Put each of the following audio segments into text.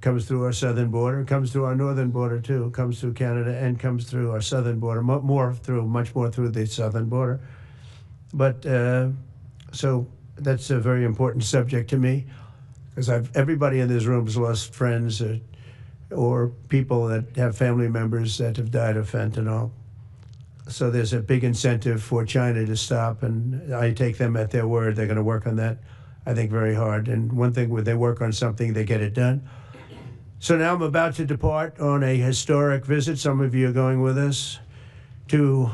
comes through our southern border, comes through our northern border too, comes through Canada and comes through our southern border, much more through the southern border. But so that's a very important subject to me, because everybody in this room has lost friends or people that have family members that have died of fentanyl. So there's a big incentive for China to stop, and I take them at their word. They're going to work on that, I think, very hard. And one thing, when they work on something, they get it done. So now I'm about to depart on a historic visit. Some of you are going with us to,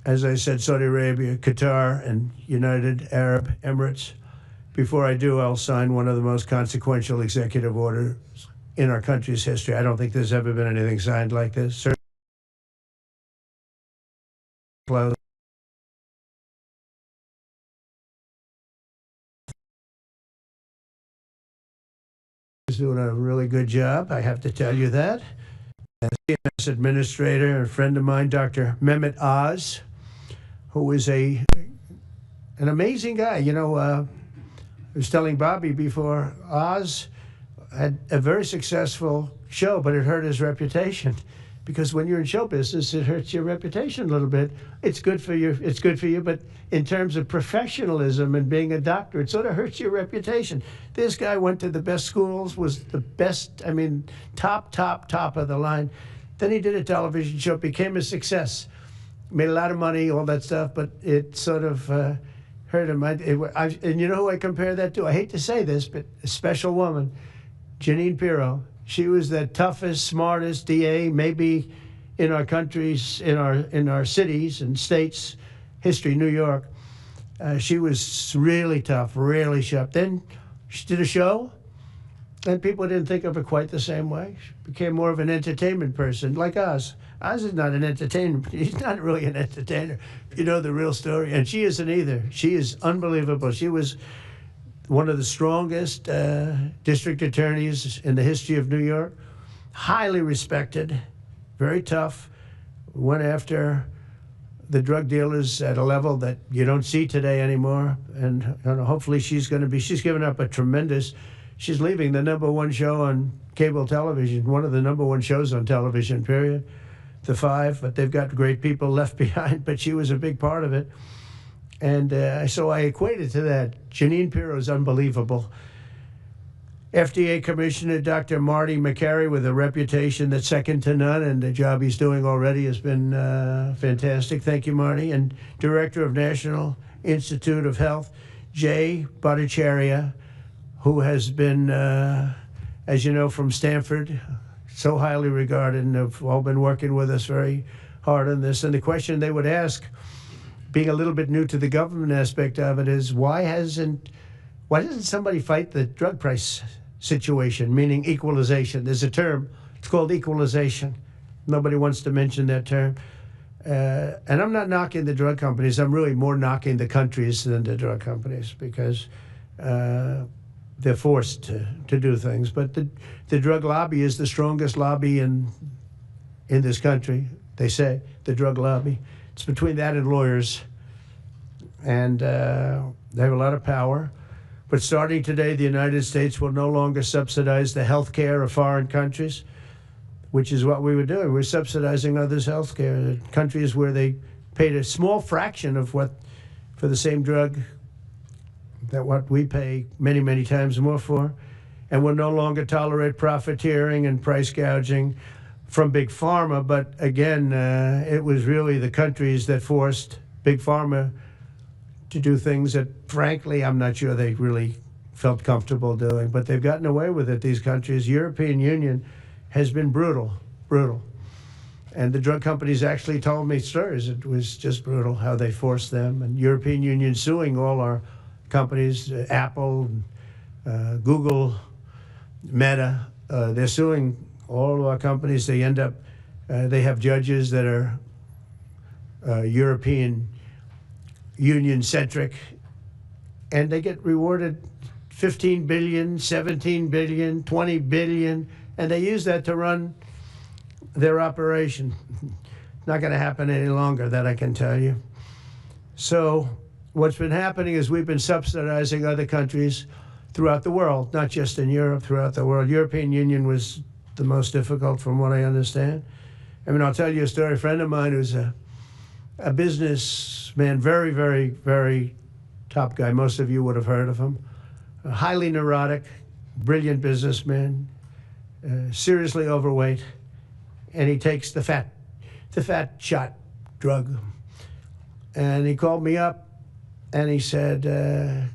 as I said, Saudi Arabia, Qatar, and United Arab Emirates. Before I do, I'll sign one of the most consequential executive orders in our country's history. I don't think there's ever been anything signed like this. Certainly close. Is doing a really good job, I have to tell you that. As CMS administrator, a friend of mine, Dr. Mehmet Oz, who is an amazing guy. You know, I was telling Bobby before, Oz had a very successful show, but it hurt his reputation. Because when you're in show business, it hurts your reputation a little bit. It's good for you, but in terms of professionalism and being a doctor, it sort of hurts your reputation. This guy went to the best schools, was the best, I mean, top of the line. Then he did a television show, became a success, made a lot of money, all that stuff, but it sort of hurt him. And you know who I compare that to? I hate to say this, but a special woman, Jeanine Pirro. She was the toughest, smartest DA, maybe in our countries, in our cities and states history, New York. She was really tough, really sharp. Then she did a show, and people didn't think of her quite the same way. She became more of an entertainment person, like Oz. Oz is not an entertainer. He's not really an entertainer, if you know the real story. And she isn't either. She is unbelievable. She was one of the strongest district attorneys in the history of New York, highly respected, very tough, went after the drug dealers at a level that you don't see today anymore. And hopefully she's given up she's leaving the #1 show on cable television, one of the #1 shows on television, period, The Five, but they've got great people left behind, but she was a big part of it. And so I equated to that. Jeanine Pirro is unbelievable. FDA Commissioner Dr. Marty McCary, with a reputation that's second to none, and the job he's doing already has been fantastic. Thank you, Marty. And Director of National Institute of Health, Jay Bhattacharya, who has been, as you know, from Stanford, so highly regarded, and have all been working with us very hard on this. And the question they would ask, being a little bit new to the government aspect of it, is why doesn't somebody fight the drug price situation, meaning equalization? There's a term, it's called equalization. Nobody wants to mention that term. And I'm not knocking the drug companies. I'm really more knocking the countries than the drug companies, because they're forced to do things. But the drug lobby is the strongest lobby in this country, they say, the drug lobby. It's between that and lawyers, and they have a lot of power. But starting today, the United States will no longer subsidize the health care of foreign countries, which is what we were doing. We're subsidizing others' health care. Countries where they paid a small fraction of what, for the same drug, that what we pay many, many times more for. And we'll no longer tolerate profiteering and price gouging from Big Pharma. But again, it was really the countries that forced Big Pharma to do things that, frankly, I'm not sure they really felt comfortable doing. But they've gotten away with it, these countries. European Union has been brutal. And the drug companies actually told me stories. It was just brutal how they forced them. And European Union suing all our companies, Apple, Google, Meta. They're suing all of our companies. They end up, they have judges that are European Union-centric, and they get rewarded $15 billion, $17 billion, $20 billion, and they use that to run their operation. Not going to happen any longer, that I can tell you. So what's been happening is we've been subsidizing other countries throughout the world, not just in Europe, throughout the world. European Union was the most difficult from what I understand. I mean, I'll tell you a story. A friend of mine who's a businessman, very, very, very top guy. Most of you would have heard of him. A highly neurotic, brilliant businessman, seriously overweight, and he takes the fat shot drug. And he called me up and he said,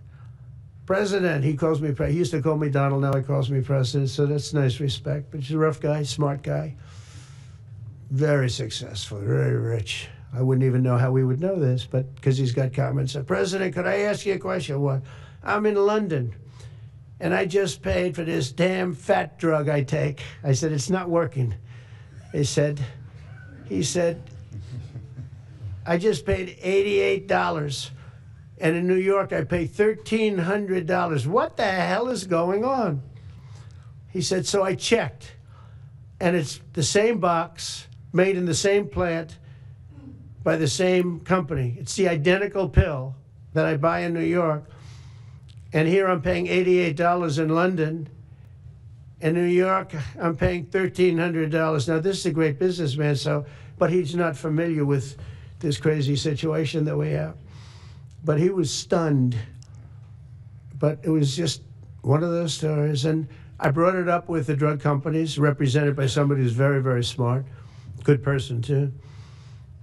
President, he calls me, he used to call me Donald, now he calls me President, so that's nice respect. But he's a rough guy, smart guy, very successful, very rich. I wouldn't even know how we would know this, but because he's got comments. President, could I ask you a question? What? I'm in London, and I just paid for this damn fat drug I take. I said, it's not working. He said, I just paid $88. And in New York, I pay $1,300. What the hell is going on? He said, so I checked. And it's the same box, made in the same plant, by the same company. It's the identical pill that I buy in New York. And here I'm paying $88 in London. In New York, I'm paying $1,300. Now, this is a great businessman, but he's not familiar with this crazy situation that we have. But he was stunned. But it was just one of those stories. And I brought it up with the drug companies, represented by somebody who's very, very smart, good person too.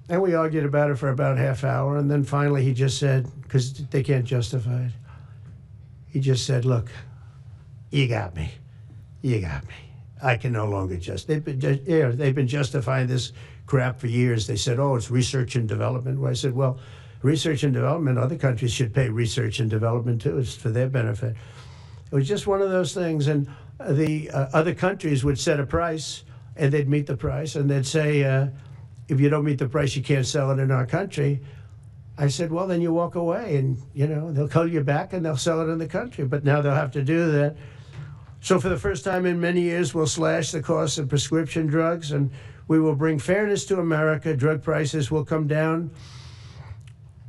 And we argued about it for about a half hour. And then finally he just said, because they can't justify it, he just said, look, you got me. You got me. I can no longer they've been justifying this crap for years. They said, oh, it's research and development. Well, I said, well, research and development, other countries should pay research and development too. It's for their benefit. It was just one of those things. And the other countries would set a price, and they'd meet the price, and they'd say, if you don't meet the price, you can't sell it in our country. I said, well, then you walk away, and they'll call you back, and they'll sell it in the country. But now they'll have to do that. So for the first time in many years, we'll slash the cost of prescription drugs, and we will bring fairness to America. Drug prices will come down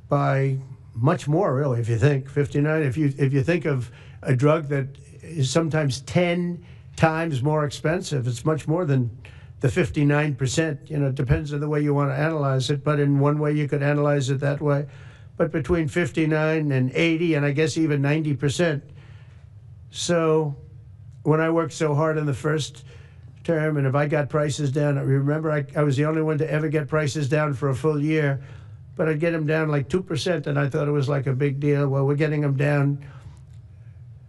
by much more, really, if you think 59. If you think of a drug that is sometimes 10 times more expensive, it's much more than the 59%. It depends on the way you want to analyze it. But in one way, you could analyze it that way. But between 59 and 80, and I guess even 90%. So when I worked so hard in the first term, and if I got prices down, I remember I was the only one to ever get prices down for a full year. But I'd get them down like 2%, and I thought it was like a big deal. Well, we're getting them down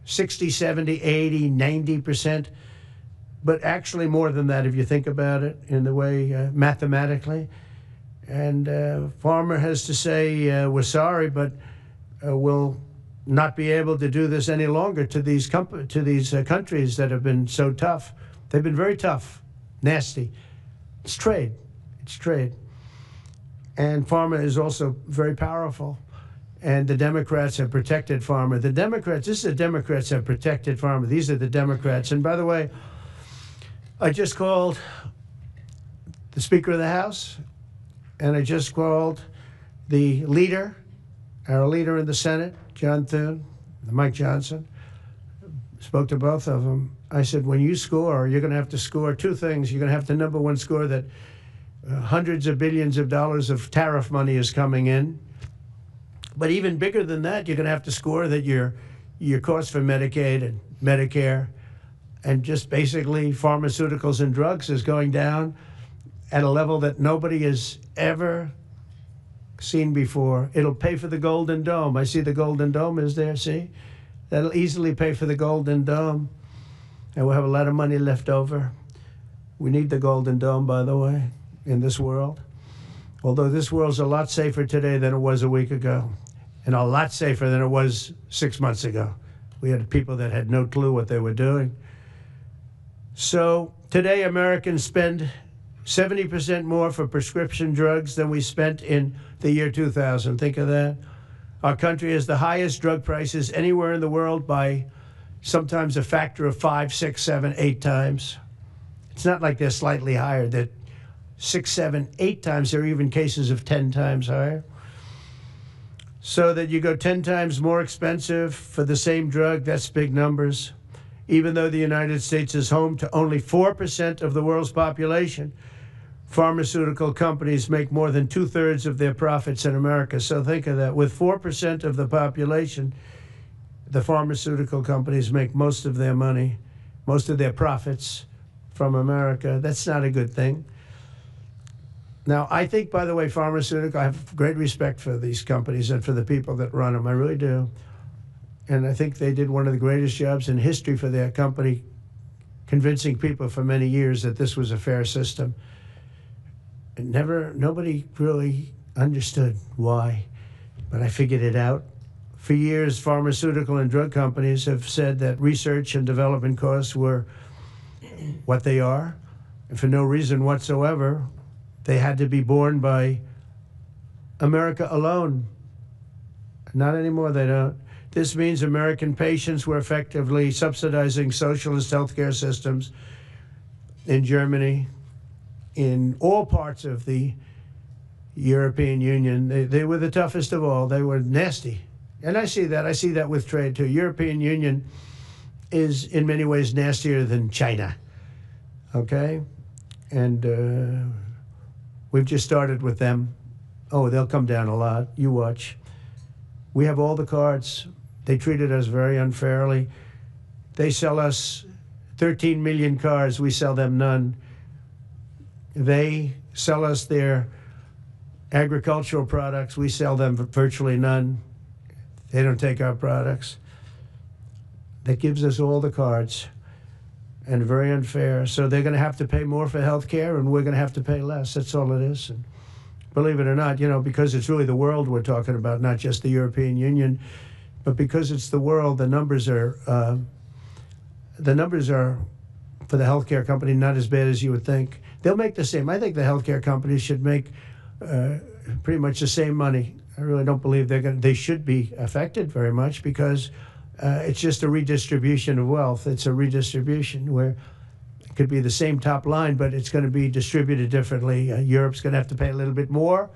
60, 70, 80, 90%. But actually more than that, if you think about it in the way mathematically. And Pharma has to say, we're sorry, but we'll not be able to do this any longer to these countries that have been so tough. They've been very tough, nasty. It's trade. It's trade. And pharma is also very powerful. And the Democrats have protected pharma. This is the Democrats have protected pharma. These are the Democrats. And by the way, I just called the Speaker of the House, and I just called the leader, our leader in the Senate, John Thune, Mike Johnson. Spoke to both of them. I said, when you score, you're going to have to score two things. You're going to have to, number one, score that hundreds of billions of dollars of tariff money is coming in. But even bigger than that, you're going to have to score that your cost for Medicaid and Medicare and just basically pharmaceuticals and drugs is going down at a level that nobody has ever seen before. It'll pay for the Golden Dome. I see the Golden Dome is there, see? That'll easily pay for the Golden Dome. And we'll have a lot of money left over. We need the Golden Dome, by the way, in this world. Although this world's a lot safer today than it was a week ago, and a lot safer than it was 6 months ago. We had people that had no clue what they were doing. So today Americans spend 70% more for prescription drugs than we spent in the year 2000. Think of that. Our country has the highest drug prices anywhere in the world by sometimes a factor of 5, 6, 7, 8 times. It's not like they're slightly higher. They're 6, 7, 8 times. There are even cases of 10 times higher. So that you go 10 times more expensive for the same drug. That's big numbers. Even though the United States is home to only 4% of the world's population, pharmaceutical companies make more than 2/3 of their profits in America. So think of that. With 4% of the population, the pharmaceutical companies make most of their money, most of their profits from America. That's not a good thing. Now, I think, by the way, I have great respect for these companies and for the people that run them. I really do. And I think they did one of the greatest jobs in history for their company, convincing people for many years that this was a fair system. And nobody really understood why, but I figured it out. For years, pharmaceutical and drug companies have said that research and development costs were what they are, and for no reason whatsoever. They had to be borne by America alone. Not anymore, they don't. This means American patients were effectively subsidizing socialist healthcare systems in Germany, in all parts of the European Union. They were the toughest of all. They were nasty. And I see that. I see that with trade, too. European Union is, in many ways, nastier than China. Okay? And we've just started with them. Oh, they'll come down a lot. You watch. We have all the cards. They treated us very unfairly. They sell us 13 million cars. We sell them none. They sell us their agricultural products. We sell them virtually none. They don't take our products. That gives us all the cards, and very unfair. So they're going to have to pay more for health care, and we're going to have to pay less. That's all it is. And believe it or not, because it's really the world we're talking about, not just the European Union, but because it's the world, the numbers are for the healthcare company not as bad as you would think. They'll make the same. I think the healthcare companies should make pretty much the same money. I really don't believe they should be affected very much, because it's just a redistribution of wealth. It's a redistribution where it could be the same top line, but it's going to be distributed differently. Europe's going to have to pay a little bit more.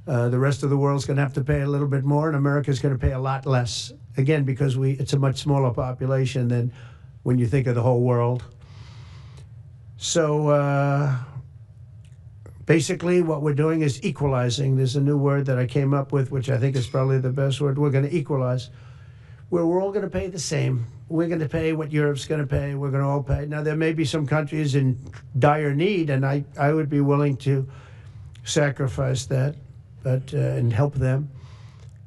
The rest of the world's going to have to pay a little bit more, and America's going to pay a lot less. Again, because it's a much smaller population than when you think of the whole world. So basically what we're doing is equalizing. There's a new word that I came up with, which I think is probably the best word. We're going to equalize, where we're all going to pay the same. We're going to pay what Europe's going to pay. We're going to all pay. Now, there may be some countries in dire need, and I would be willing to sacrifice that, and help them.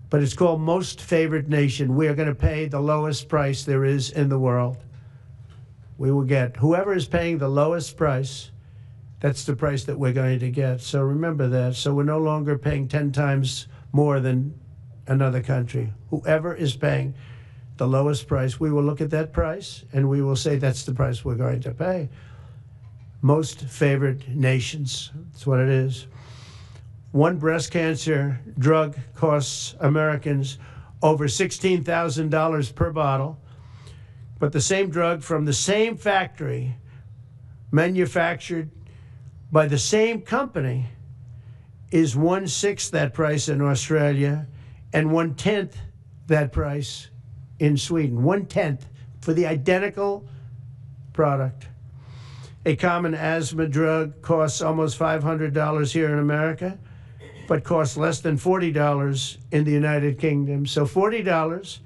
But it's called most favored nation. We are going to pay the lowest price there is in the world. We will get whoever is paying the lowest price. That's the price that we're going to get. So remember that. So we're no longer paying 10 times more than another country. Whoever is paying the lowest price, we will look at that price and we will say that's the price we're going to pay. Most favored nations. That's what it is. One breast cancer drug costs Americans over $16,000 per bottle. But the same drug from the same factory, manufactured by the same company, is 1/6 that price in Australia and 1/10 that price in Sweden. 1/10 for the identical product. A common asthma drug costs almost $500 here in America, but costs less than $40 in the United Kingdom. So $40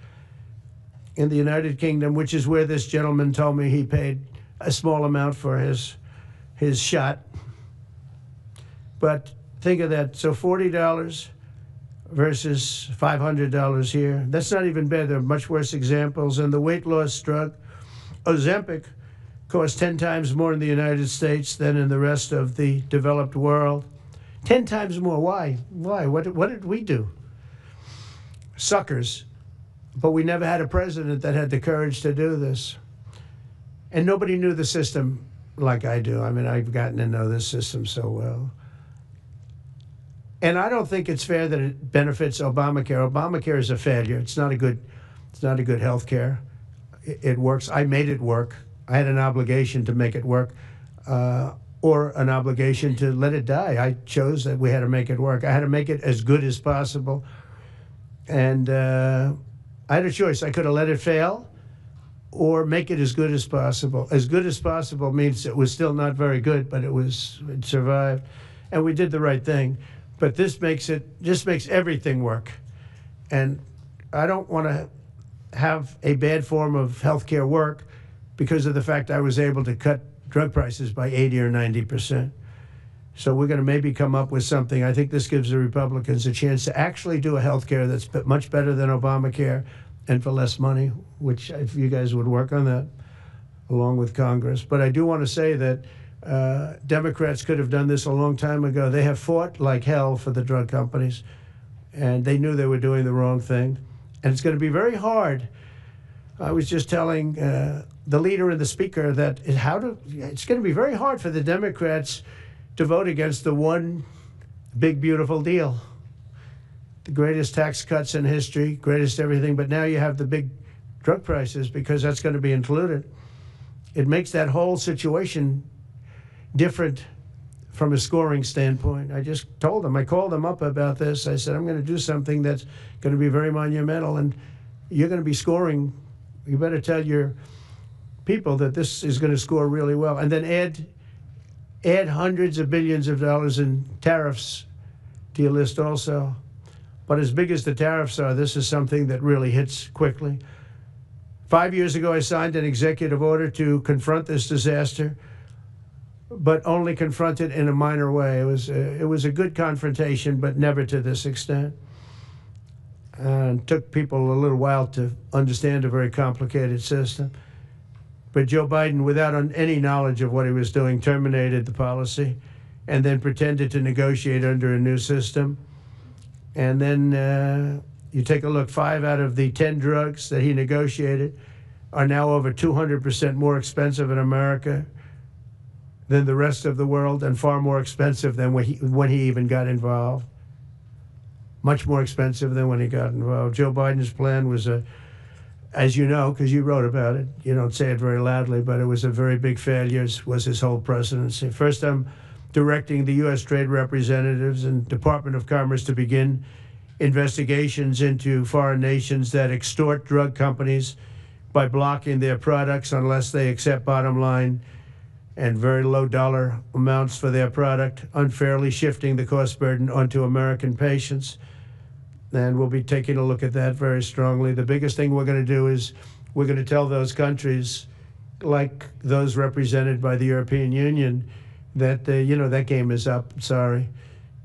in the United Kingdom, which is where this gentleman told me he paid a small amount for his shot. But think of that. So $40 versus $500 here. That's not even bad. There are much worse examples. And the weight loss drug, Ozempic, costs 10 times more in the United States than in the rest of the developed world. 10 times more. Why? Why? What did we do? Suckers. But we never had a president that had the courage to do this. And nobody knew the system like I do. I mean, I've gotten to know this system so well. And I don't think it's fair that it benefits Obamacare. Obamacare is a failure. It's not a good health care. It works. I made it work. I had an obligation to make it work, or an obligation to let it die. I chose that we had to make it work. I had to make it as good as possible. And I had a choice. I could have let it fail or make it as good as possible. As good as possible means it was still not very good, but it survived. And we did the right thing. But this makes everything work. And I don't want to have a bad form of healthcare work because of the fact I was able to cut drug prices by 80 or 90%. So we're going to maybe come up with something. I think this gives the Republicans a chance to actually do a healthcare that's much better than Obamacare and for less money, which if you guys would work on that along with Congress. But I do want to say that Democrats could have done this a long time ago. They have fought like hell for the drug companies, and they knew they were doing the wrong thing. And it's going to be very hard. I was just telling the leader and the speaker that it's going to be very hard for the Democrats to vote against the one big, beautiful deal. The greatest tax cuts in history, greatest everything, but now you have the big drug prices because that's going to be included. It makes that whole situation different from a scoring standpoint. I just told them, I called them up about this. I said, I'm going to do something that's going to be very monumental, and you're going to be scoring. You better tell your people that this is going to score really well. And then add hundreds of billions of dollars in tariffs to your list also. But as big as the tariffs are, this is something that really hits quickly. 5 years ago, I signed an executive order to confront this disaster, but only confront it in a minor way. It was a good confrontation, but never to this extent. And it took people a little while to understand a very complicated system. But Joe Biden, without any knowledge of what he was doing, terminated the policy and then pretended to negotiate under a new system. And then you take a look, 5 out of the 10 drugs that he negotiated are now over 200% more expensive in America than the rest of the world, and far more expensive than when he even got involved. Much more expensive than when he got involved. Joe Biden's plan was as you know, because you wrote about it, you don't say it very loudly, but it was a very big failure, was his whole presidency. First, I'm directing the U.S. Trade Representatives and Department of Commerce to begin investigations into foreign nations that extort drug companies by blocking their products unless they accept bottom line and very low dollar amounts for their product, unfairly shifting the cost burden onto American patients. And we'll be taking a look at that very strongly. The biggest thing we're going to do is we're going to tell those countries, like those represented by the European Union, that, that game is up, sorry.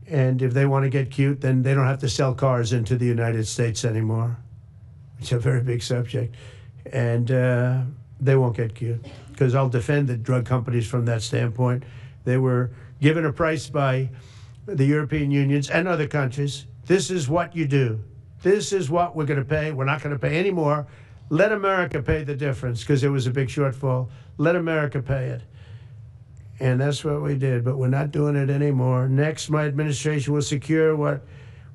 And if they want to get cute, then they don't have to sell cars into the United States anymore. It's a very big subject. And they won't get cute, because I'll defend the drug companies from that standpoint. They were given a price by the European Unions and other countries. This is what you do. This is what we're going to pay. We're not going to pay any more. Let America pay the difference, because there was a big shortfall. Let America pay it. And that's what we did, but we're not doing it anymore. Next, my administration will secure what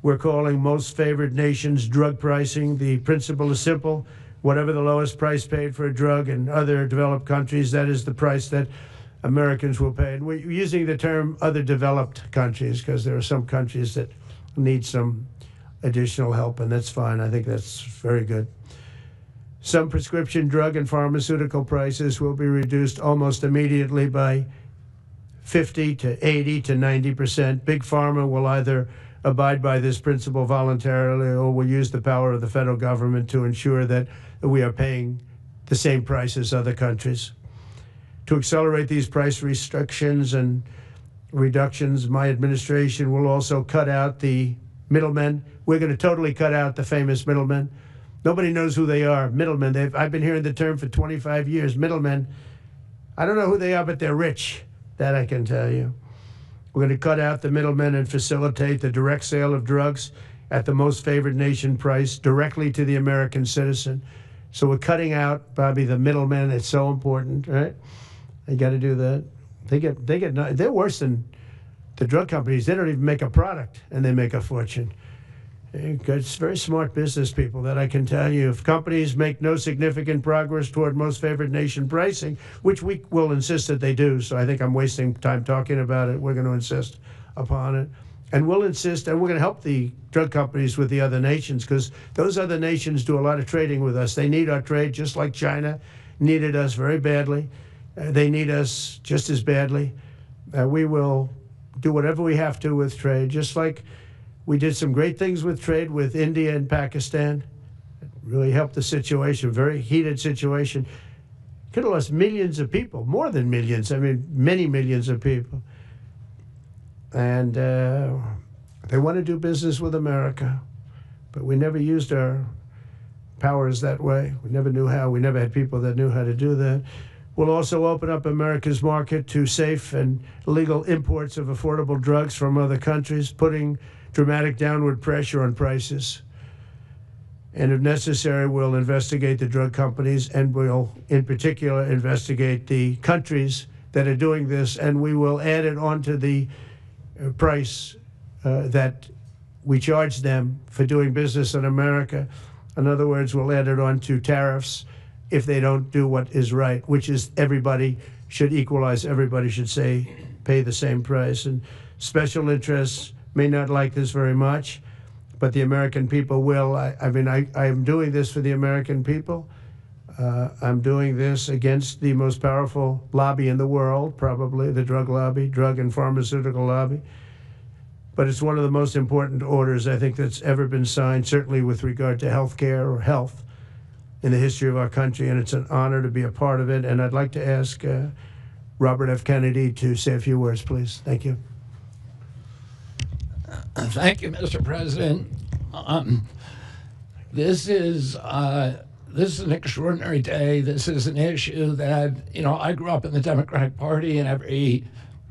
we're calling most favored nations drug pricing. The principle is simple. Whatever the lowest price paid for a drug in other developed countries, that is the price that Americans will pay. And we're using the term other developed countries because there are some countries that need some additional help, and that's fine. I think that's very good. Some prescription drug and pharmaceutical prices will be reduced almost immediately by 50 to 80 to 90%. Big Pharma will either abide by this principle voluntarily or will use the power of the federal government to ensure that we are paying the same price as other countries. To accelerate these price restrictions and reductions, my administration will also cut out the middlemen. We're going to totally cut out the famous middlemen. Nobody knows who they are, middlemen. I've been hearing the term for 25 years, middlemen. I don't know who they are, but they're rich. That I can tell you. We're going to cut out the middlemen and facilitate the direct sale of drugs at the most favored nation price directly to the American citizen. So we're cutting out, Bobby, the middlemen. It's so important, right? You got to do that. They're worse than the drug companies. They don't even make a product, and they make a fortune. It's very smart business people, that I can tell you. If companies make no significant progress toward most favored nation pricing, which we will insist that they do, so I think I'm wasting time talking about it. We're going to insist upon it. And we'll insist, and we're going to help the drug companies with the other nations, because those other nations do a lot of trading with us. They need our trade, just like China needed us very badly. They need us just as badly. We will do whatever we have to with trade, just like we did some great things with trade with India and Pakistan. It really helped the situation, very heated situation. Could have lost millions of people, more than millions. I mean, many millions of people. And they want to do business with America, but we never used our powers that way. We never knew how. We never had people that knew how to do that. We'll also open up America's market to safe and legal imports of affordable drugs from other countries, putting dramatic downward pressure on prices. And if necessary, we'll investigate the drug companies, and we'll, in particular, investigate the countries that are doing this, and we will add it onto the price that we charge them for doing business in America. In other words, we'll add it on to tariffs if they don't do what is right, which is everybody should equalize. Everybody should pay the same price. And special interests may not like this very much, but the American people will. I am doing this for the American people. I'm doing this against the most powerful lobby in the world, probably the drug lobby, drug and pharmaceutical lobby. But it's one of the most important orders, I think, that's ever been signed, certainly with regard to health care or health in the history of our country, and it's an honor to be a part of it. And I'd like to ask Robert F. Kennedy to say a few words, please. Thank you. Thank you, Mr. President. This is an extraordinary day. This is an issue that, I grew up in the Democratic Party, and every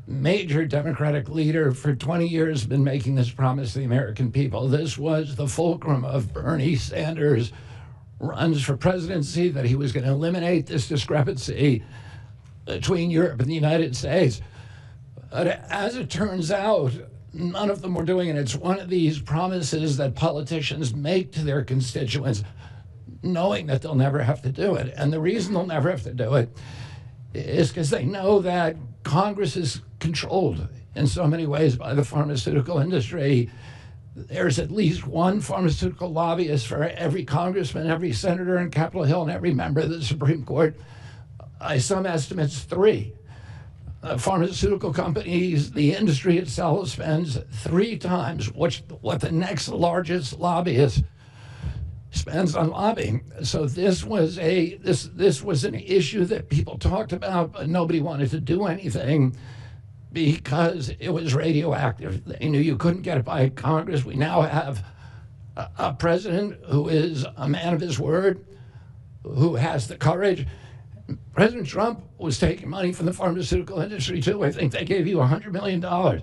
major Democratic leader for 20 years has been making this promise to the American people. This was the fulcrum of Bernie Sanders' runs for presidency, that he was going to eliminate this discrepancy between Europe and the United States. But as it turns out, none of them were doing it. It's one of these promises that politicians make to their constituents, knowing that they'll never have to do it. And the reason they'll never have to do it is because they know that Congress is controlled in so many ways by the pharmaceutical industry. There's at least one pharmaceutical lobbyist for every congressman, every senator in Capitol Hill, and every member of the Supreme Court. By some estimates, 3. Pharmaceutical companies, the industry itself, spends 3 times what the next largest lobbyist spends on lobbying. So this was an issue that people talked about, but nobody wanted to do anything because it was radioactive. They knew you couldn't get it by Congress. We now have a president who is a man of his word, who has the courage. President Trump was taking money from the pharmaceutical industry too. I think they gave you $100 million. Yeah.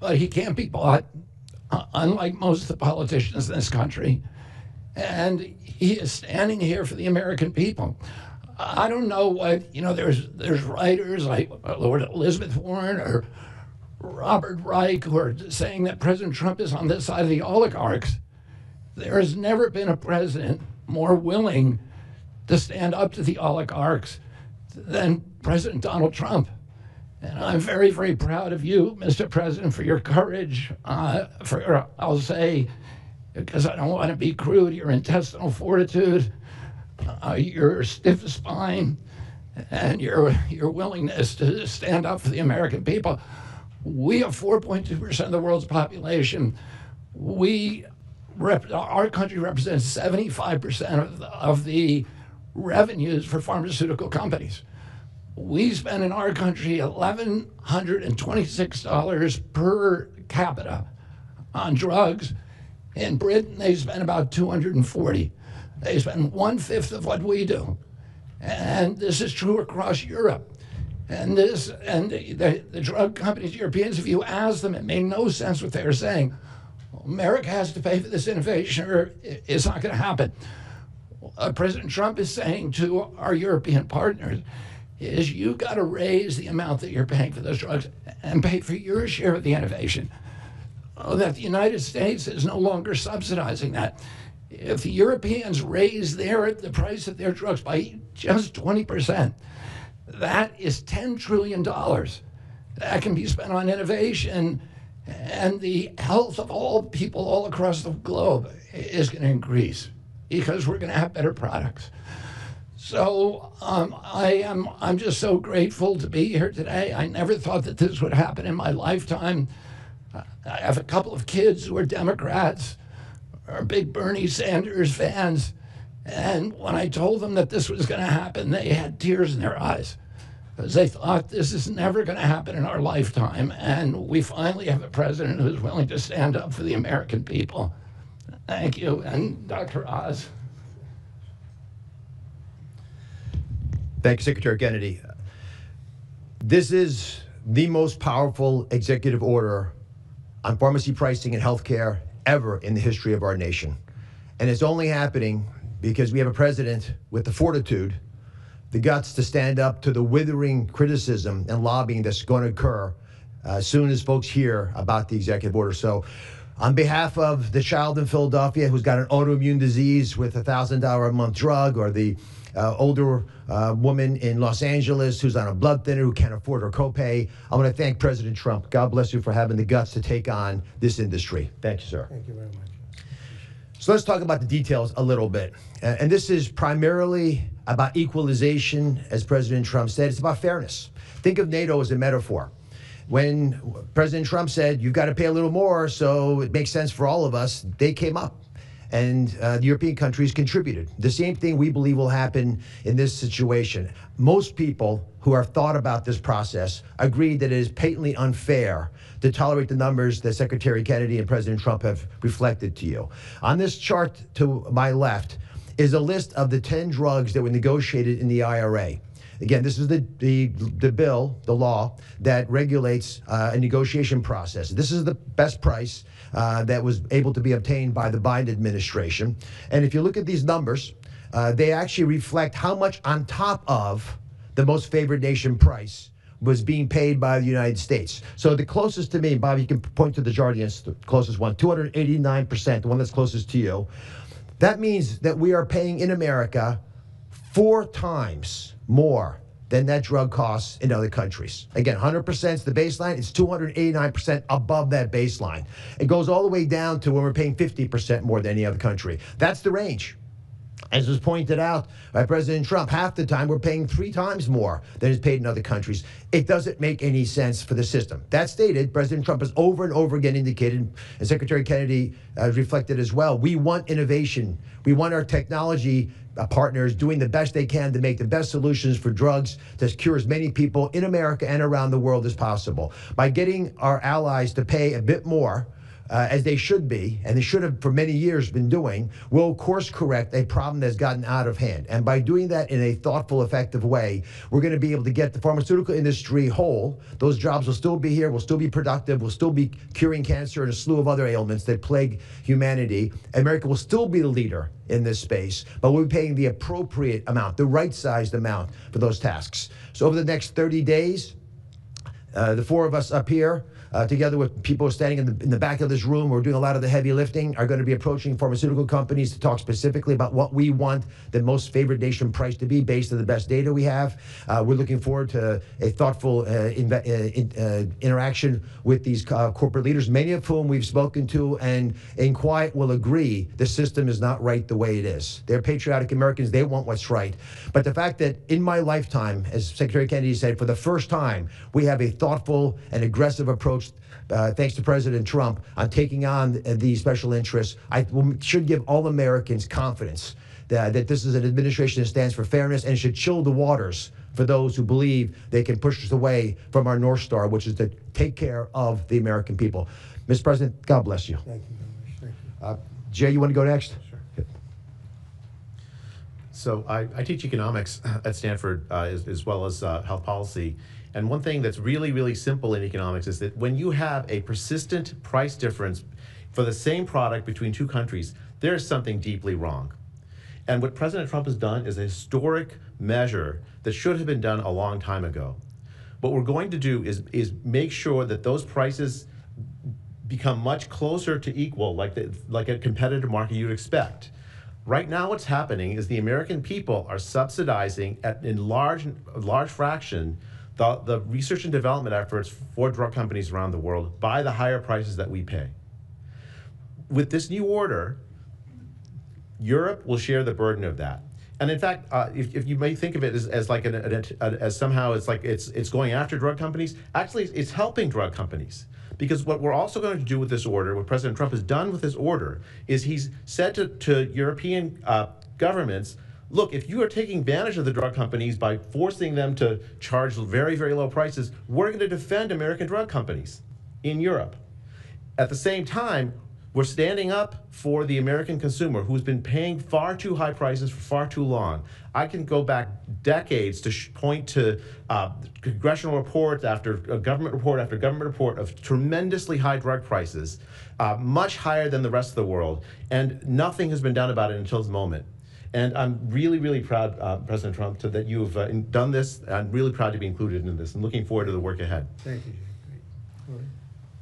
But he can't be bought, unlike most of the politicians in this country. And he is standing here for the American people. I don't know what, there's writers like Lord Elizabeth Warren or Robert Reich who are saying that President Trump is on this side of the oligarchs. There has never been a president more willing to stand up to the oligarchs than President Donald Trump. And I'm very, very proud of you, Mr. President, for your courage, I'll say, because I don't want to be crude, your intestinal fortitude, your stiff spine, and your willingness to stand up for the American people. We have 4.2% of the world's population. Our country represents 75% of the revenues for pharmaceutical companies. We spend in our country $1,126 per capita on drugs. In Britain, they spend about $240. They spend 1/5 of what we do. And this is true across Europe. And the drug companies, Europeans, if you ask them, it made no sense what they were saying. Well, America has to pay for this innovation or it's not going to happen. What President Trump is saying to our European partners is you got to raise the amount that you're paying for those drugs and pay for your share of the innovation. That the United States is no longer subsidizing that. If the Europeans raise the price of their drugs by just 20%, that is $10 trillion that can be spent on innovation and the health of all people all across the globe is going to increase because we're going to have better products. So I'm just so grateful to be here today. I never thought that this would happen in my lifetime. I have a couple of kids who are Democrats, are big Bernie Sanders fans, and when I told them that this was going to happen, they had tears in their eyes because they thought this is never going to happen in our lifetime, and we finally have a president who's willing to stand up for the American people. Thank you, and Dr. Oz. Thank you, Secretary Kennedy. This is the most powerful executive order on pharmacy pricing and healthcare ever in the history of our nation. And it's only happening because we have a president with the fortitude, the guts to stand up to the withering criticism and lobbying that's going to occur as soon as folks hear about the executive order. So on behalf of the child in Philadelphia who's got an autoimmune disease with a $1,000 a month drug, or the older woman in Los Angeles who's on a blood thinner who can't afford her copay, I want to thank President Trump. God bless you for having the guts to take on this industry. Thank you, sir. Thank you very much. So let's talk about the details a little bit. And this is primarily about equalization, as President Trump said. It's about fairness. Think of NATO as a metaphor. When President Trump said, you've got to pay a little more so it makes sense for all of us, they came up. And the European countries contributed. The same thing we believe will happen in this situation. Most people who have thought about this process agree that it is patently unfair to tolerate the numbers that Secretary Kennedy and President Trump have reflected to you. On this chart to my left is a list of the 10 drugs that were negotiated in the IRA. Again, this is the bill, the law, that regulates a negotiation process. This is the best price that was able to be obtained by the Biden administration. And if you look at these numbers, they actually reflect how much on top of the most favored nation price was being paid by the United States. So the closest to me, Bob, you can point to the Jardians, the closest one, 289%, the one that's closest to you. That means that we are paying in America 4 times more than that drug costs in other countries. Again, 100% is the baseline. It's 289% above that baseline. It goes all the way down to when we're paying 50% more than any other country. That's the range. As was pointed out by President Trump, half the time we're paying 3 times more than is paid in other countries. It doesn't make any sense for the system. That stated, President Trump has over and over again indicated, and Secretary Kennedy reflected as well, we want innovation. We want our technology partners doing the best they can to make the best solutions for drugs to cure as many people in America and around the world as possible. By getting our allies to pay a bit more, as they should be, and they should have for many years been doing, will course correct a problem that's gotten out of hand. And by doing that in a thoughtful, effective way, we're going to be able to get the pharmaceutical industry whole. Those jobs will still be here, will still be productive, will still be curing cancer and a slew of other ailments that plague humanity. America will still be the leader in this space, but we'll be paying the appropriate amount, the right-sized amount for those tasks. So over the next 30 days, the 4 of us up here, together with people standing in the back of this room who are doing a lot of the heavy lifting, are going to be approaching pharmaceutical companies to talk specifically about what we want the most favored nation price to be based on the best data we have. We're looking forward to a thoughtful interaction with these corporate leaders, many of whom we've spoken to and in quiet will agree the system is not right the way it is. They're patriotic Americans. They want what's right. But the fact that in my lifetime, as Secretary Kennedy said, for the first time, we have a thoughtful and aggressive approach thanks to President Trump, on taking on these special interests, should give all Americans confidence that this is an administration that stands for fairness and should chill the waters for those who believe they can push us away from our North Star, which is to take care of the American people. Mr. President, God bless you. Thank you very much. Thank you. Jay, you want to go next? Sure. So I teach economics at Stanford as well as health policy. And one thing that's really, really simple in economics is that when you have a persistent price difference for the same product between 2 countries, there's something deeply wrong. And what President Trump has done is a historic measure that should have been done a long time ago. What we're going to do is make sure that those prices become much closer to equal, like a competitive market you'd expect. Right now what's happening is the American people are subsidizing in large fraction the research and development efforts for drug companies around the world by the higher prices that we pay. With this new order, Europe will share the burden of that. And in fact, if you may think of it as like as somehow it's like it's going after drug companies, actually it's helping drug companies. Because what we're also going to do with this order, what President Trump has done with this order, is he's said to European governments, look, if you are taking advantage of the drug companies by forcing them to charge very, very low prices, we're going to defend American drug companies in Europe. At the same time, we're standing up for the American consumer who's been paying far too high prices for far too long. I can go back decades to point to congressional reports after government report after government report of tremendously high drug prices, much higher than the rest of the world, and nothing has been done about it until this moment. And I'm really, really proud, President Trump, that you've done this. I'm really proud to be included in this and looking forward to the work ahead. Thank you.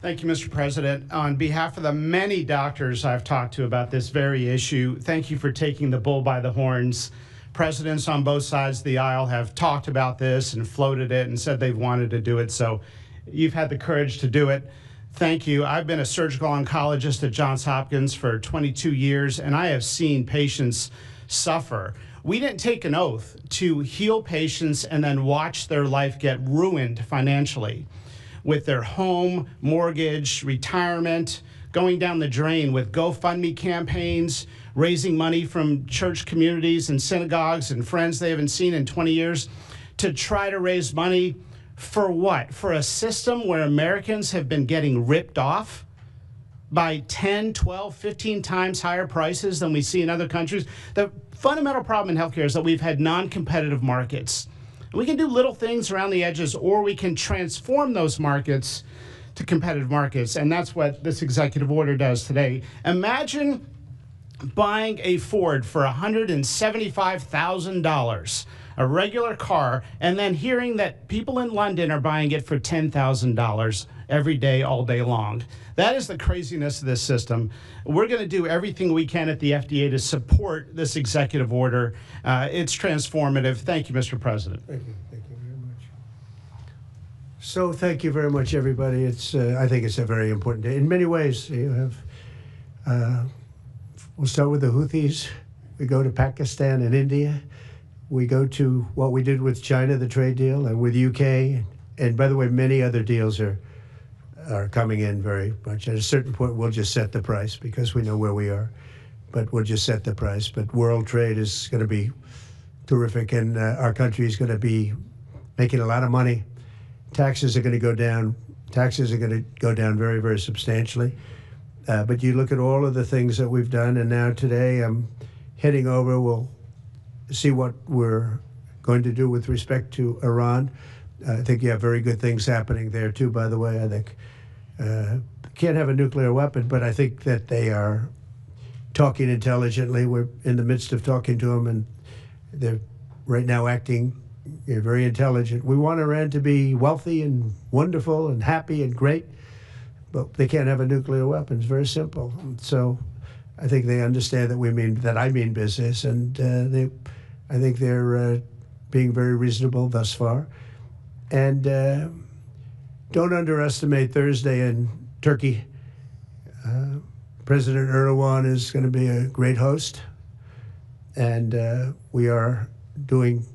Thank you, Mr. President. On behalf of the many doctors I've talked to about this very issue, thank you for taking the bull by the horns. Presidents on both sides of the aisle have talked about this and floated it and said they've wanted to do it, so you've had the courage to do it. Thank you. I've been a surgical oncologist at Johns Hopkins for 22 years, and I have seen patients suffer. We didn't take an oath to heal patients and then watch their life get ruined financially, with their home, mortgage, retirement, going down the drain with GoFundMe campaigns, raising money from church communities and synagogues and friends they haven't seen in 20 years to try to raise money for what? For a system where Americans have been getting ripped off by 10, 12, 15 times higher prices than we see in other countries. The fundamental problem in healthcare is that we've had non-competitive markets. We can do little things around the edges, or we can transform those markets to competitive markets, and that's what this executive order does today. Imagine buying a Ford for $175,000, a regular car, and then hearing that people in London are buying it for $10,000 every day, all day long. That is the craziness of this system. We're going to do everything we can at the FDA to support this executive order. It's transformative. Thank you, Mr. President. Thank you. Thank you very much. So thank you very much, everybody. It's I think it's a very important day. In many ways, you have, we'll start with the Houthis. We go to Pakistan and India. We go to what we did with China, the trade deal, and with UK. And by the way, many other deals are coming in very much. At a certain point, we'll just set the price because we know where we are, but we'll just set the price. But world trade is going to be terrific, and our country is going to be making a lot of money. Taxes are going to go down. Taxes are going to go down very, very substantially. But you look at all of the things that we've done, and now today I'm heading over. We'll see what we're going to do with respect to Iran. I think you have very good things happening there, too, by the way. I think can't have a nuclear weapon, but I think that they are talking intelligently. We're in the midst of talking to them, and they're right now acting very intelligent. We want Iran to be wealthy and wonderful and happy and great, but they can't have a nuclear weapon. It's very simple. And so I think they understand that I mean business, and I think they're being very reasonable thus far. And don't underestimate Thursday in Turkey. President Erdogan is going to be a great host. And we are doing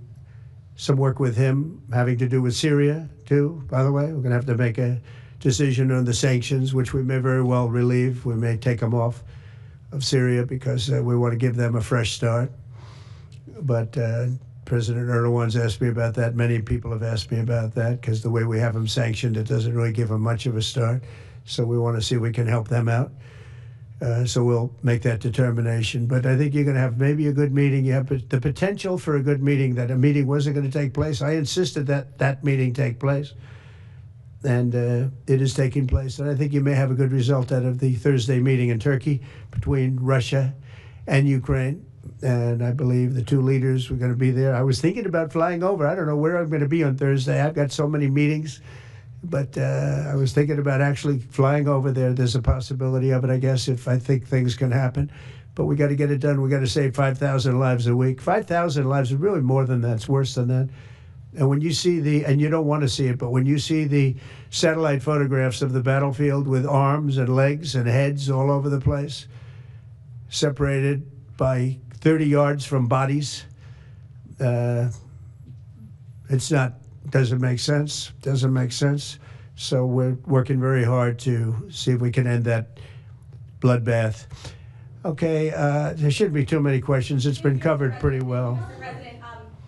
some work with him having to do with Syria, too, by the way. We're going to have to make a decision on the sanctions, which we may very well relieve. We may take them off of Syria because we want to give them a fresh start. But President Erdogan's asked me about that. Many people have asked me about that because the way we have them sanctioned, it doesn't really give them much of a start. So we want to see if we can help them out. So we'll make that determination. But I think you're going to have maybe a good meeting. You have the potential for a good meeting, that a meeting wasn't going to take place. I insisted that that meeting take place. And it is taking place. And I think you may have a good result out of the Thursday meeting in Turkey between Russia and Ukraine. And I believe the two leaders were going to be there. I was thinking about flying over. I don't know where I'm going to be on Thursday. I've got so many meetings. But I was thinking about actually flying over there. There's a possibility of it, I guess, if I think things can happen. But we got to get it done. We got to save 5,000 lives a week. 5,000 lives is really more than that. It's worse than that. And when you see and you don't want to see it, but when you see the satellite photographs of the battlefield with arms and legs and heads all over the place, separated by 30 yards from bodies, doesn't make sense. So we're working very hard to see if we can end that bloodbath. Okay, there shouldn't be too many questions. It's been covered pretty well. Mr. President,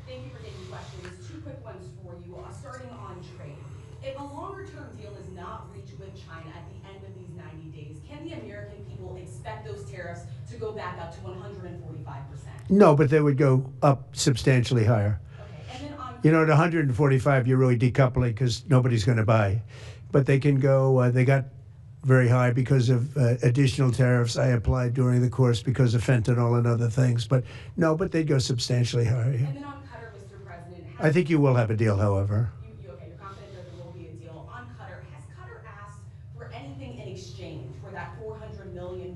thank you for taking questions. Two quick ones for you. Starting on trade. If a longer-term deal is not reached with China at the end of these 90 days, can the American people expect those tariffs to go back up to 145%? No, but they would go up substantially higher. Okay, and then You know, at 145, you're really decoupling because nobody's going to buy. But they can go, they got very high because of additional tariffs I applied during the course because of fentanyl and other things. But no, but they'd go substantially higher. Yeah. And then on Qatar, Mr. President, I think you will have a deal, however. Okay, you're confident that there will be a deal. On Qatar, has Qatar asked for anything in exchange for that $400 million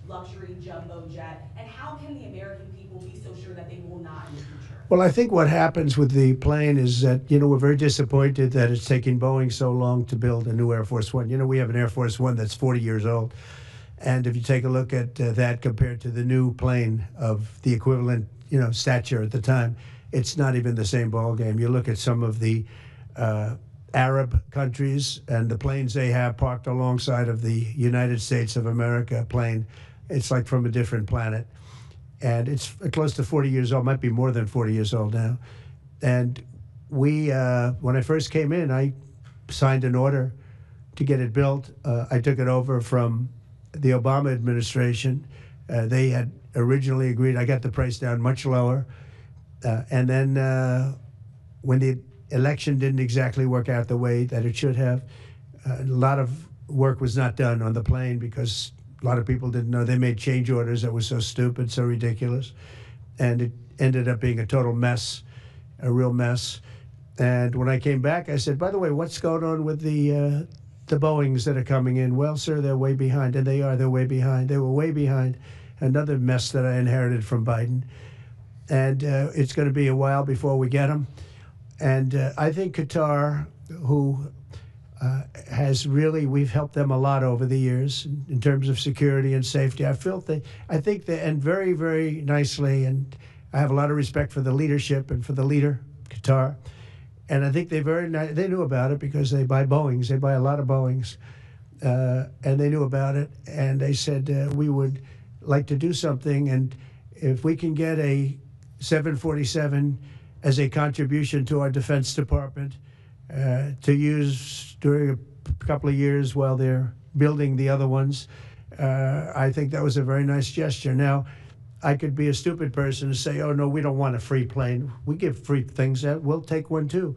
luxury jumbo jet? And how can the American people be so sure that they will not in the future? Well, I think what happens with the plane is that, we're very disappointed that it's taking Boeing so long to build a new Air Force One. We have an Air Force One that's 40 years old. And if you take a look at that compared to the new plane of the equivalent, stature at the time, it's not even the same ballgame. You look at some of the Arab countries and the planes they have parked alongside of the United States of America plane, it's like from a different planet. And it's close to 40 years old, might be more than 40 years old now. And we, when I first came in, I signed an order to get it built. I took it over from the Obama administration. They had originally agreed. I got the price down much lower. And then when the election didn't exactly work out the way that it should have, a lot of work was not done on the plane because a lot of people didn't know. They made change orders that were so stupid, so ridiculous. And it ended up being a total mess, a real mess. And when I came back, I said, by the way, what's going on with the Boeings that are coming in? Well, sir, they're way behind. And they're way behind. They were way behind. Another mess that I inherited from Biden. And it's going to be a while before we get them. And I think Qatar, who we've helped them a lot over the years in terms of security and safety. I think they, and very, very nicely, and I have a lot of respect for the leadership and for the leader, Qatar. And I think they knew about it because they buy Boeings. They buy a lot of Boeings. And they knew about it. And they said, we would like to do something. And if we can get a 747 as a contribution to our Defense Department, to use during a couple of years while they're building the other ones. I think that was a very nice gesture. Now, I could be a stupid person and say, oh, no, we don't want a free plane. We give free things out. We'll take one, too.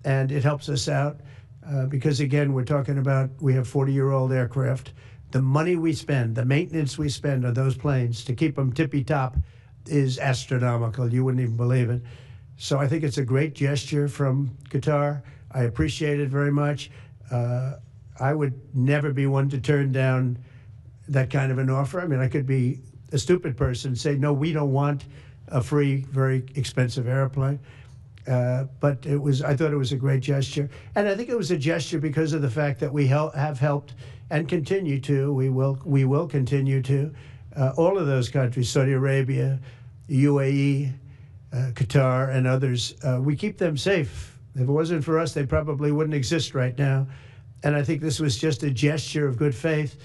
And it helps us out because, again, we're talking about we have 40-year-old aircraft. The money we spend, the maintenance we spend on those planes to keep them tippy-top is astronomical. You wouldn't even believe it. So I think it's a great gesture from Qatar. I appreciate it very much. I would never be one to turn down that kind of an offer. I mean, I could be a stupid person and say, no, we don't want a free, very expensive airplane. But I thought it was a great gesture. And I think it was a gesture because of the fact that we have helped and continue to, we will continue to, all of those countries, Saudi Arabia, UAE, Qatar, and others, we keep them safe. If it wasn't for us, they probably wouldn't exist right now. And I think this was just a gesture of good faith.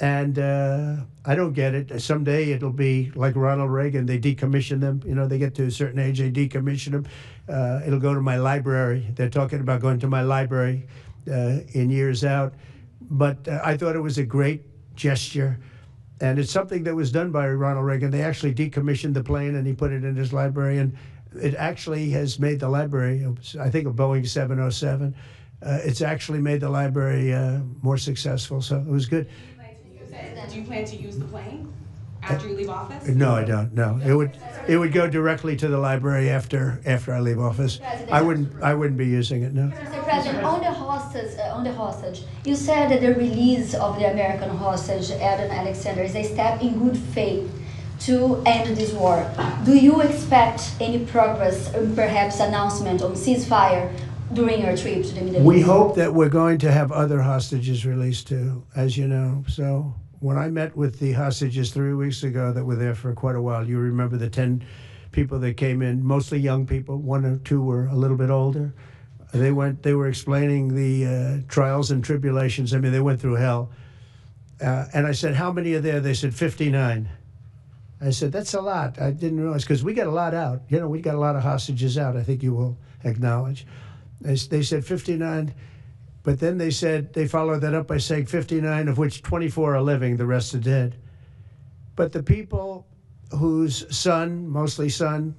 And I don't get it. Someday it'll be like Ronald Reagan. They decommission them. They get to a certain age, they decommission them. It'll go to my library. They're talking about going to my library in years out. But I thought it was a great gesture. And it's something that was done by Ronald Reagan. They actually decommissioned the plane and he put it in his library. And it actually has made the library, I think, a Boeing 707. It's actually made the library more successful. So it was good. Do you plan to use the plane after you leave office? No, I don't. No, it would go directly to the library after I leave office. I wouldn't be using it. No. Mr. President, on the hostage, you said that the release of the American hostage, Adam Alexander, is a step in good faith. to end this war. Do you expect any progress, perhaps announcement on ceasefire during your trip to the Middle East? We hope that we're going to have other hostages released too, as you know. So when I met with the hostages 3 weeks ago that were there for quite a while, you remember the 10 people that came in, mostly young people, 1 or 2 were a little bit older. They were explaining the trials and tribulations. I mean, they went through hell. And I said, how many are there? They said, 59. I said, that's a lot. I didn't realize, because we got a lot out. You know, we got a lot of hostages out, I think you will acknowledge. They said 59, but then they said, they followed that up by saying 59, of which 24 are living, the rest are dead. But the people whose son, mostly son,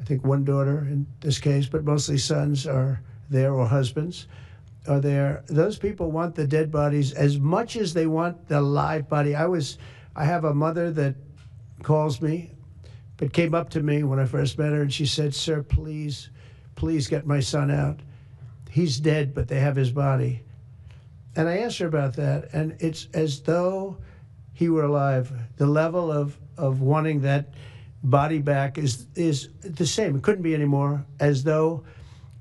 I think 1 daughter in this case, but mostly sons are there, or husbands are there. Those people want the dead bodies as much as they want the live body. I have a mother that calls me, but came up to me when I first met her, and she said, sir, please get my son out. He's dead, but they have his body. And I asked her about that, and it's as though he were alive. The level of wanting that body back is the same. It couldn't be any more, as though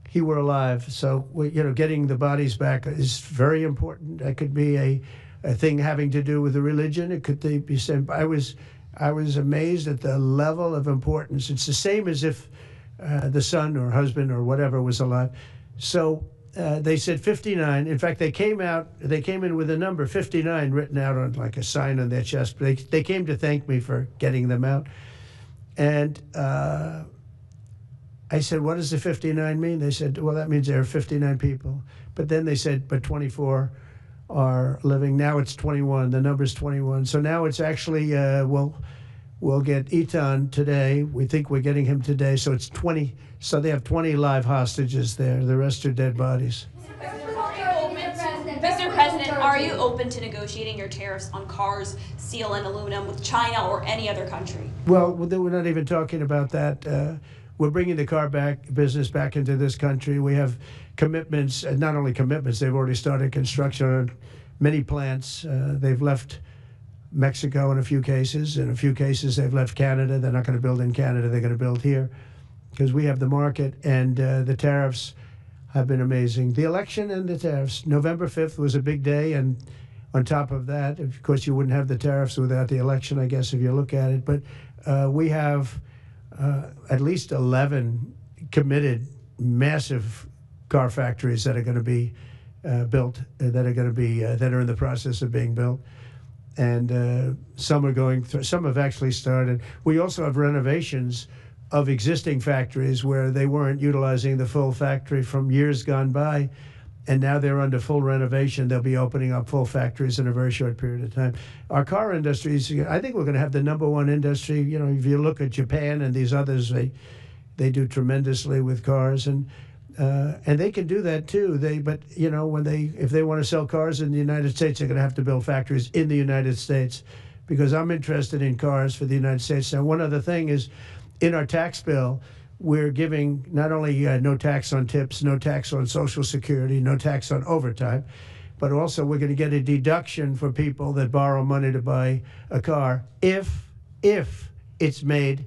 he were alive. So, you know, getting the bodies back is very important. That could be a thing having to do with the religion. It could be same. I was amazed at the level of importance. It's the same as if the son or husband or whatever was alive. So they said 59. In fact, they came in with a number 59 written out on like a sign on their chest. They came to thank me for getting them out. And I said, what does the 59 mean? They said, well, that means there are 59 people. But then they said, but 24 are living. Now it's 21. The number's 21. So now it's actually, we'll get Eitan today. We think we're getting him today. So it's 20. So they have 20 live hostages there. The rest are dead bodies. Mr. President, are you open to negotiating your tariffs on cars, steel, and aluminum with China or any other country? Well, we're not even talking about that. We're bringing the car business back into this country. We have commitments, not only commitments, they've already started construction on many plants. They've left Mexico in a few cases. In a few cases, they've left Canada. They're not going to build in Canada. They're going to build here because we have the market, and the tariffs have been amazing. The election and the tariffs. November 5th was a big day, and on top of that, of course, you wouldn't have the tariffs without the election, I guess, if you look at it. But we have at least 11 committed massive car factories that are going to be built, that are in the process of being built. And some are going through, some have actually started. We also have renovations of existing factories where they weren't utilizing the full factory from years gone by, and now they're under full renovation. They'll be opening up full factories in a very short period of time. Our car industries, I think we're going to have the #1 industry. You know, if you look at Japan and these others, they do tremendously with cars, and they can do that too. But you know, if they want to sell cars in the United States, they're going to have to build factories in the United States, because I'm interested in cars for the United States. Now, one other thing is, in our tax bill, we're giving not only no tax on tips, no tax on Social Security, no tax on overtime, but also we're going to get a deduction for people that borrow money to buy a car if it's made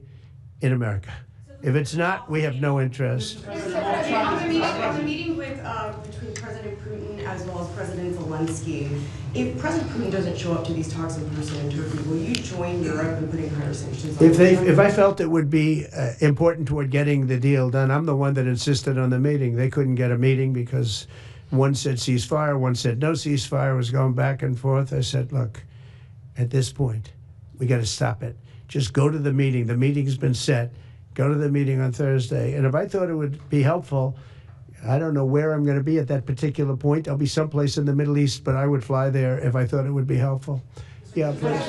in America. If it's not, we have no interest. On the meeting with between President Putin as well as President Zelensky, if President Putin doesn't show up to these talks in person in Turkey, will you join Europe in putting higher sanctions on If I felt it would be important toward getting the deal done, I'm the one that insisted on the meeting. They couldn't get a meeting because one said ceasefire, one said no ceasefire. It was going back and forth. I said, look, at this point, we got to stop it. Just go to the meeting. The meeting's been set. Go to the meeting on Thursday. And if I thought it would be helpful, I don't know where I'm going to be at that particular point. I'll be someplace in the Middle East, but I would fly there if I thought it would be helpful. Yeah, please.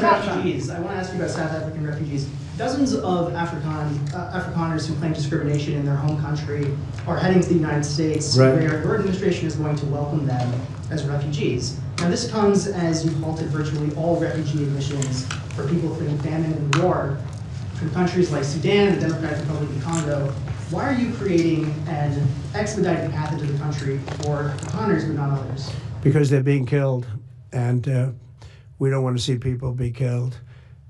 Refugees. I want to ask you about South African refugees. Dozens of Afrikaners who claim discrimination in their home country are heading to the United States, right, where your administration is going to welcome them as refugees. Now, this comes as you've halted virtually all refugee admissions for people fleeing famine and war from countries like Sudan, the Democratic Republic of Congo. Why are you creating an expedited path into the country for Afrikaners but not others? Because they're being killed, and we don't want to see people be killed.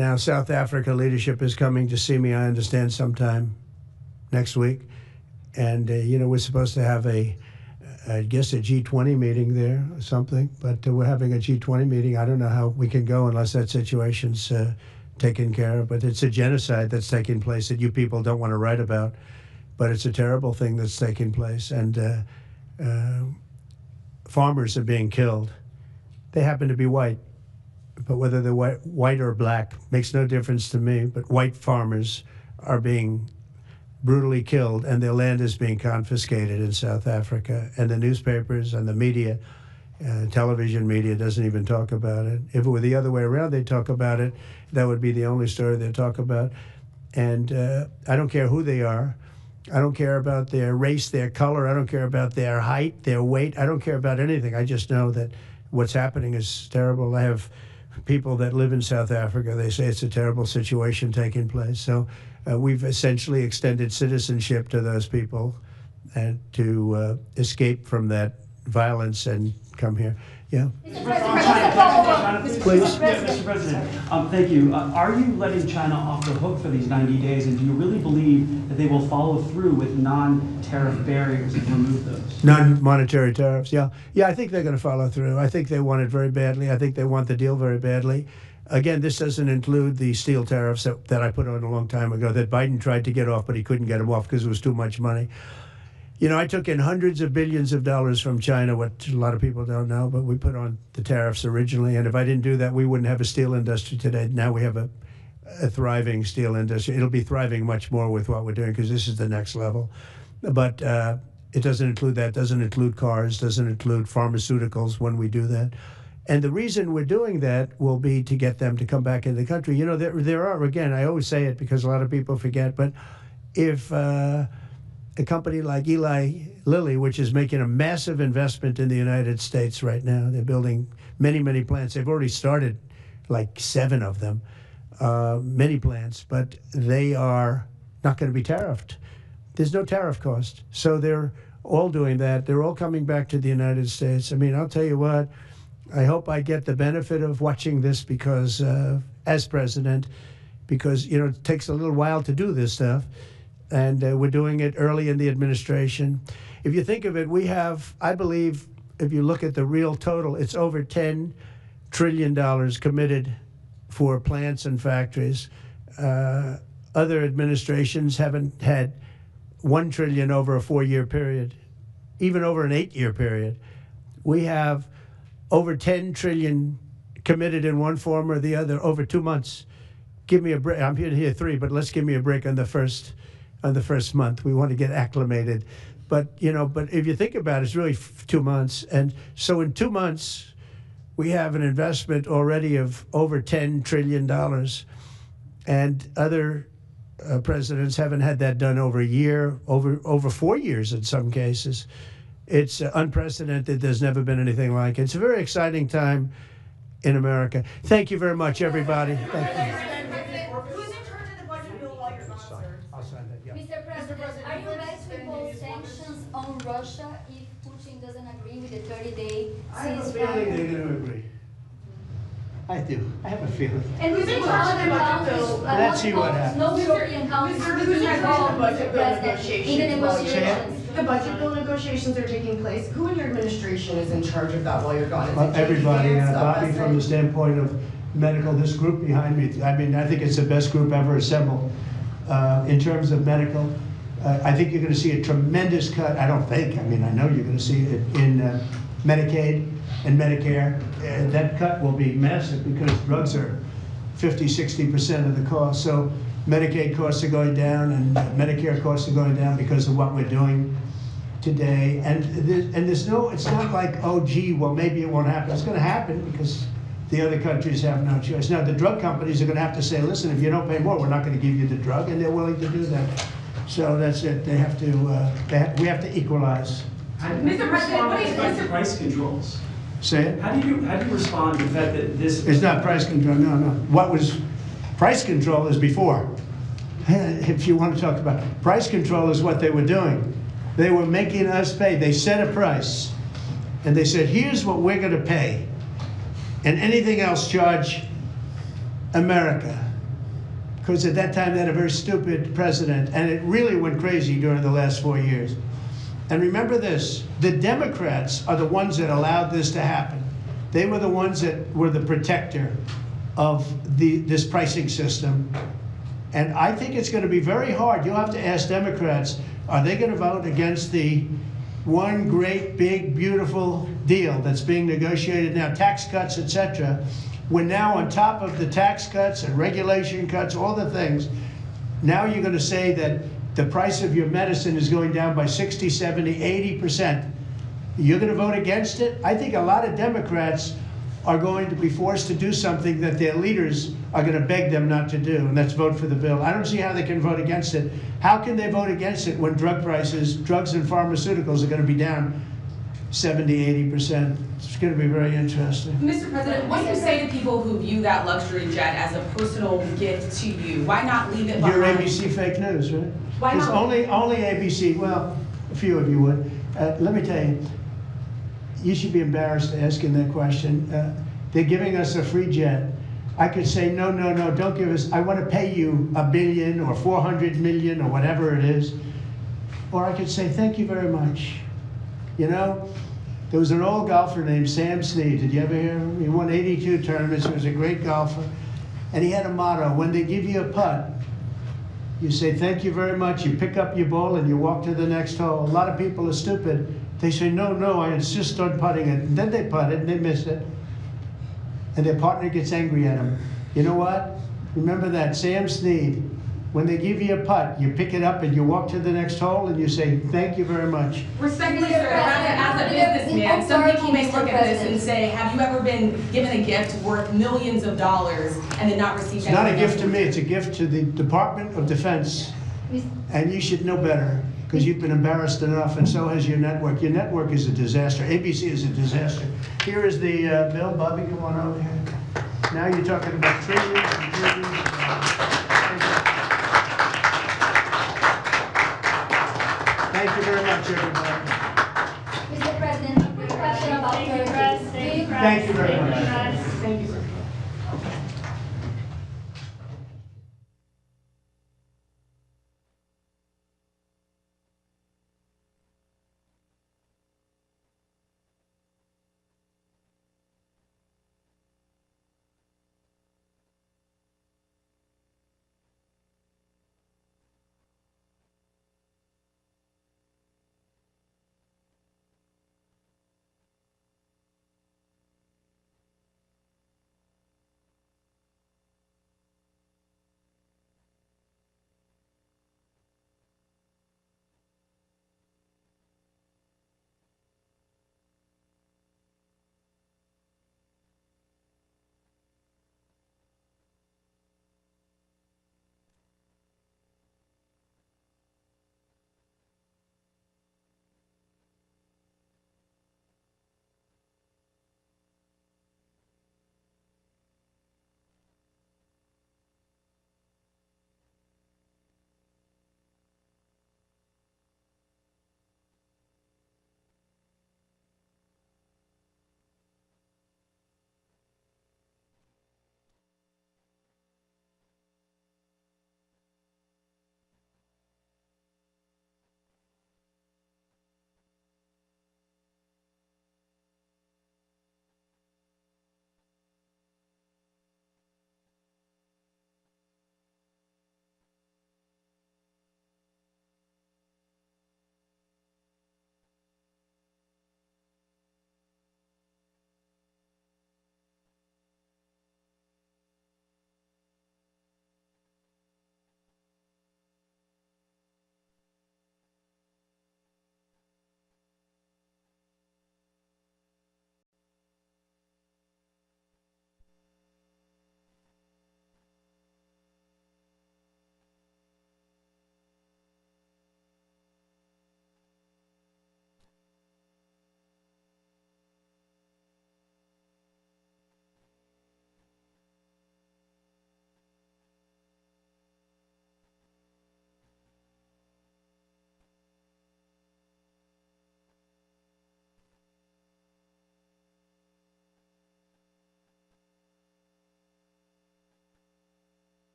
Now, South Africa leadership is coming to see me, I understand, sometime next week. And, we're supposed to have I guess a G20 meeting there or something, but we're having a G20 meeting. I don't know how we can go unless that situation's taken care of, but it's a genocide that's taking place that you people don't want to write about, but it's a terrible thing that's taking place, and farmers are being killed. They happen to be white, but whether they're white or black makes no difference to me, but white farmers are being brutally killed, and their land is being confiscated in South Africa. And the newspapers and the media, television media, doesn't even talk about it. If it were the other way around, they'd talk about it. That would be the only story they'd talk about. And I don't care who they are. I don't care about their race, their color. I don't care about their height, their weight. I don't care about anything. I just know that what's happening is terrible. I have people that live in South Africa. They say it's a terrible situation taking place. So we've essentially extended citizenship to those people and to escape from that violence and come here. Yeah. Please. Mr. President, thank you. Are you letting China off the hook for these 90 days, and do you really believe that they will follow through with non-tariff barriers and remove those? Non-monetary tariffs, yeah. Yeah, I think they're going to follow through. I think they want it very badly. I think they want the deal very badly. Again, this doesn't include the steel tariffs that I put on a long time ago that Biden tried to get off, but he couldn't get them off because it was too much money. I took in hundreds of billions of dollars from China, what a lot of people don't know, but we put on the tariffs originally. And if I didn't do that, we wouldn't have a steel industry today. Now we have a thriving steel industry. It'll be thriving much more with what we're doing because this is the next level. But it doesn't include that, doesn't include cars, doesn't include pharmaceuticals when we do that. And the reason we're doing that will be to get them to come back into the country. There are, again, I always say it because a lot of people forget, but if a company like Eli Lilly, which is making a massive investment in the United States right now, they're building many, many plants. They've already started like 7 of them, many plants, but they are not going to be tariffed. There's no tariff cost. So they're all doing that. They're all coming back to the United States. I mean, I'll tell you what, I hope I get the benefit of watching this because, as president, because, it takes a little while to do this stuff. And we're doing it early in the administration. If you think of it, we have, I believe, if you look at the real total, it's over $10 trillion committed for plants and factories. Other administrations haven't had $1 trillion over a 4-year period, even over an 8-year period. We have over $10 trillion committed in one form or the other over 2 months. Give me a break. I'm here 3, but let's give me a break on the first month. We want to get acclimated. But if you think about it, it's really 2 months. And so in 2 months, we have an investment already of over $10 trillion. And other presidents haven't had that done over a year, over 4 years in some cases. It's unprecedented. There's never been anything like it. It's a very exciting time in America. Thank you very much, everybody. Thank you. Mr. President, are you ready to impose sanctions on Russia if Putin doesn't agree with the 30-day ceasefire? I have a feeling they're going to agree. I do. I have a feeling. And we think other countries, let's see what happens. no European countries will be involved, Mr. President, in the negotiations. The budget bill negotiations are taking place. Who in your administration is in charge of that while you're gone? Everybody, Bobby, from the standpoint of medical, this group behind me, I mean, I think it's the best group ever assembled. In terms of medical, I think you're going to see a tremendous cut. I don't think, I mean, I know you're going to see it in Medicaid and Medicare. That cut will be massive because drugs are 50–60% of the cost. So Medicaid costs are going down and Medicare costs are going down because of what we're doing today. And there's no, it's not like, oh, gee, well, maybe it won't happen. It's going to happen because the other countries have no choice. Now, the drug companies are going to have to say, listen, if you don't pay more, we're not going to give you the drug, and they're willing to do that. So that's it. They have to, we have to equalize. Mr. President, what is price controls? Say it? How do you respond to the fact that this... It's not price control, no. What was price control is before. If you want to talk about price control is what they were doing. They were making us pay. They set a price, and they said, here's what we're going to pay. And anything else, charge America. because at that time they had a very stupid president, and it really went crazy during the last 4 years. And remember this, the Democrats are the ones that allowed this to happen. They were the ones that were the protector of this pricing system. And I think it's going to be very hard. You'll have to ask Democrats, are they going to vote against the one great, big, beautiful deal that's being negotiated now, tax cuts, etc. We're now on top of the tax cuts and regulation cuts, all the things. Now you're going to say that the price of your medicine is going down by 60, 70, 80%. You're going to vote against it? I think a lot of Democrats are going to be forced to do something that their leaders are going to beg them not to do, and that's vote for the bill. I don't see how they can vote against it. How can they vote against it when drug prices, drugs and pharmaceuticals are going to be down 70, 80%? It's going to be very interesting. Mr. President, what do you say to people who view that luxury jet as a personal gift to you? Why not leave it behind? You're ABC fake news, right? Why not? Only ABC, well, a few of you would. Let me tell you, you should be embarrassed asking that question. They're giving us a free jet. I could say, no, don't give us, I want to pay you $1 billion or 400 million or whatever it is. Or I could say, thank you very much. You know, there was an old golfer named Sam Snead. Did you ever hear him? He won 82 tournaments. He was a great golfer. And he had a motto, when they give you a putt, you say, thank you very much. You pick up your ball and you walk to the next hole. A lot of people are stupid. They say, no, I insist on putting it. And then they putt it and they miss it. And their partner gets angry at them. You know what? Remember that, Sam Snead. When they give you a putt, you pick it up and you walk to the next hole and you say, thank you very much. Respectfully, sir, as a businessman, some people may look at this and say, have you ever been given a gift worth millions of dollars and then not received anything? It's not a gift to me, it's a gift to the Department of Defense. And you should know better, because you've been embarrassed enough, and so has your network. Your network is a disaster. ABC is a disaster. Here is the bill. Bobby, come on over here. Now you're talking about trillions and trillions. Thank you very much, everybody. Mr. President, a quick question about Turkey. Thank you very much.